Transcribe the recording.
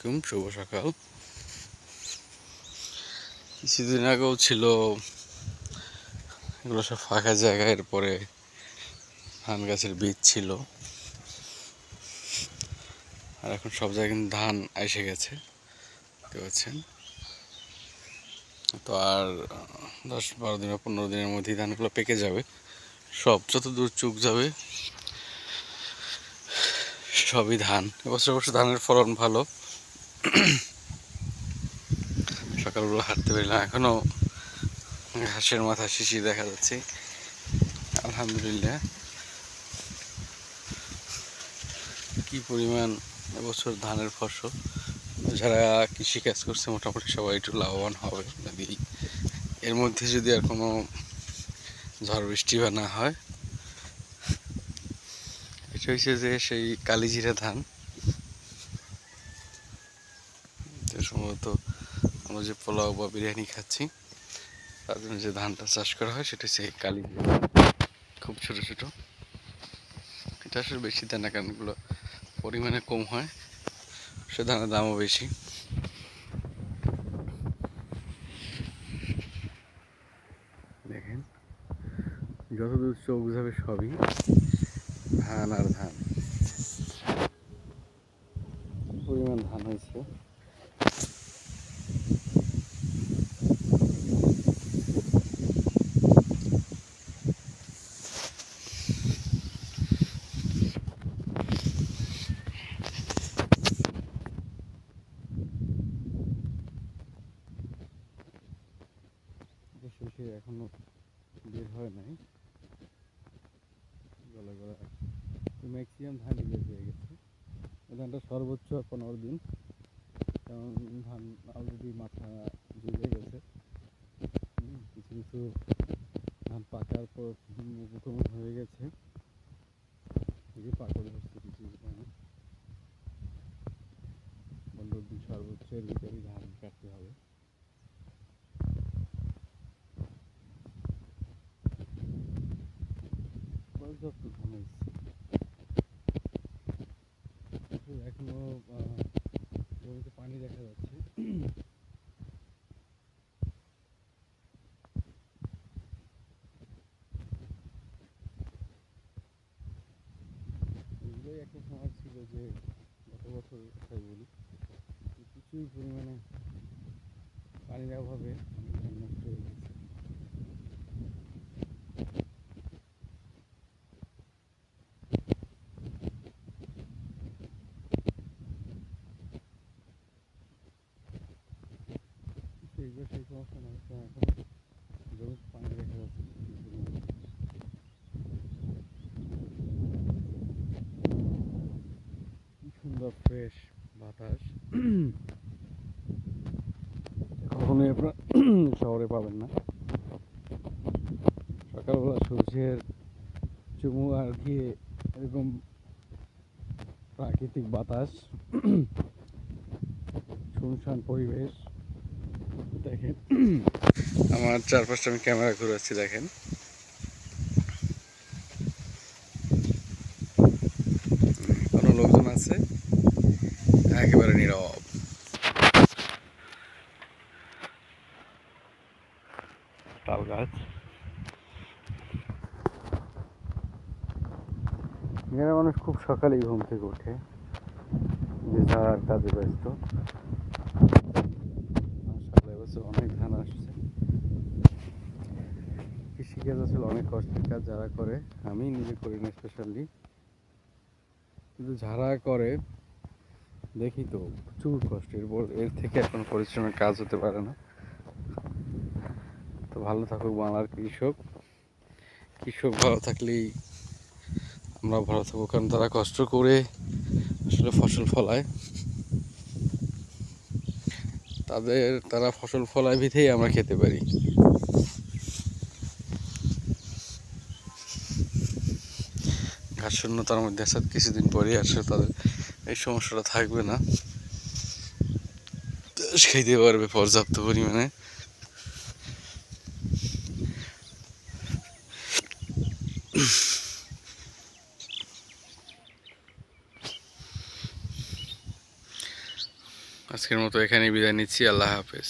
আলাইকুম, শুভ সকাল। কিছুদিন আগেও ছিল এগুলো সব ফাঁকা জায়গা, এরপরে ধান গাছের বীজ ছিল, আর এখন সব জায়গায় কিন্তু ধান এসে গেছে, দেখতে পাচ্ছেন। তো আর 10-12 দিন বা 15 দিনের মধ্যেই ধানগুলো পেকে যাবে, সব যত দূর চোখ যাবে সবই ধান। এবছর অবশ্য ধানের ফলন ভালো। সকালবেলা হাঁটতে পারলাম, এখনো ঘাসের মাথা শিশির দেখা যাচ্ছে, আলহামদুলিল্লাহ। কি পরিমাণ এবছর ধানের ফসল, যারা কৃষিকাজ করছে মোটামুটি সবাই একটু লাভবান হবে যদি এর মধ্যে যদি আর কোনো ঝড় বৃষ্টি বা না হয়। এটা হচ্ছে যে সেই কালিজিরা ধান, সম্ভবত আমরা যে পোলাও বা বিরিয়ানি খাচ্ছি তার জন্য যে ধানটা চাষ করা হয় সেটা হচ্ছে কালিজিরা, খুব ছোট ছোট। এটা আসলে বেশি দেয় না, কারণ এগুলো পরিমাণে কম হয়, সে ধানের দামও বেশি। দেখেন যতদূর চোখ যাবে সবই ধান আর ধান, পরিমাণ ধান হয়েছে। শেষে এখনো বের হয় নাই, গলা গলা ম্যাক্সিমাম ধানই বের হয়ে গেছে। ধানটা সর্বোচ্চ 15 দিন, কারণ ধান অলরেডি মাথা জুড়ে গেছে। কিছু কিছু ধান পাকার পর প্রথম হয়ে গেছে, পাকড় ধরছে কিছু ধান। 15 দিন সর্বোচ্চ এর ভিতরেই ধান কাটতে হবে। পর্যাপ্ত ধান হয়েছে, এখনো জমিতে পানি দেখা যাচ্ছে। এগুলোই একটা সময় ছিল যে গত বছর কথাই বলি, প্রচুর পরিমাণে পানির অভাবে অনেক ধান নষ্ট হয়ে গেছে। এইগুলো সেই সমস্যা নয়, এখন জমিতে পানি দেখা যাচ্ছে। কি সুন্দর ফ্রেশ বাতাস, কখনোই আপনার শহরে পাবেন না। সকালবেলা সূর্যের চুমু আর দিয়ে এরকম প্রাকৃতিক বাতাস, শুনশান পরিবেশ। দেখেন আমার চারপাশটা আমি ক্যামেরা ঘুরাচ্ছি, দেখেন কোনো লোকজন আছে, একেবারে নীরব। তাল গাছ, এখানে মানুষ খুব সকালেই ঘুম থেকে ওঠে, যে যার কাজে ব্যস্ত। এবছর অনেক ধান আসছে। কৃষিকাজ আসলে অনেক কষ্টের কাজ, যারা করে, আমি নিজে করি না স্পেশালি, কিন্তু যারা করে দেখি তো প্রচুর কষ্টের, এর থেকে এখন পরিশ্রমের কাজ হতে পারে না। তো ভালো থাকুক বাংলার কৃষক, কৃষক ভালো থাকলেই আমরা ভালো থাকবো, কারণ তারা কষ্ট করে আসলে ফসল ফলায়, তারা ফসল ফলায় বিধেই আমরা খেতে পারি। ঘাস শূন্যতার মধ্যে আছে, কিছুদিন পরে আসলে তাদের এই সমস্যাটা থাকবে না, খেতে পারবে পর্যাপ্ত পরিমাণে। আজকের মতো এখানেই বিদায় নিচ্ছি। আল্লাহ হাফেজ।